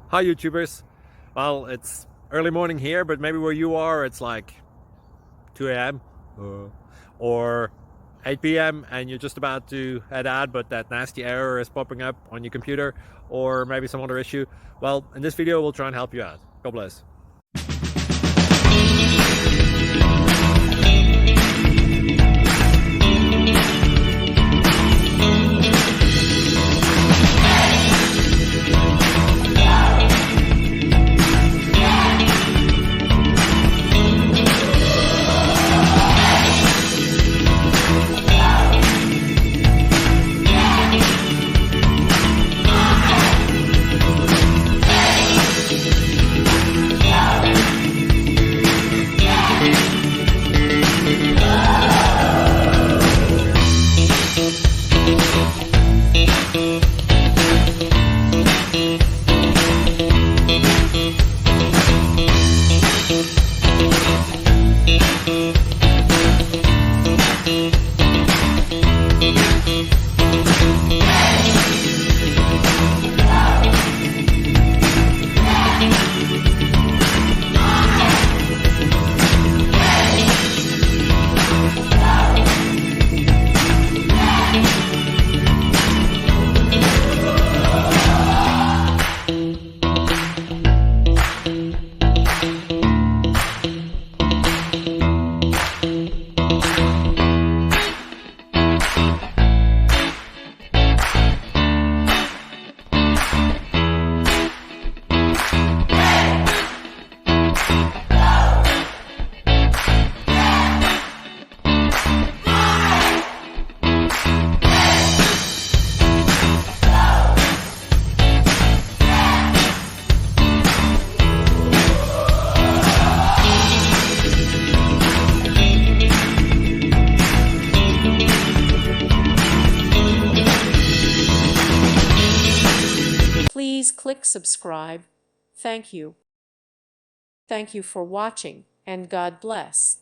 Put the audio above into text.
Hi YouTubers. Well, it's early morning here, but maybe where you are it's like 2 a.m. or 8 p.m. and you're just about to head out, but that nasty error is popping up on your computer, or maybe some other issue. Well, in this video we'll try and help you out. God bless. Please click subscribe. Thank you. Thank you for watching, and God bless.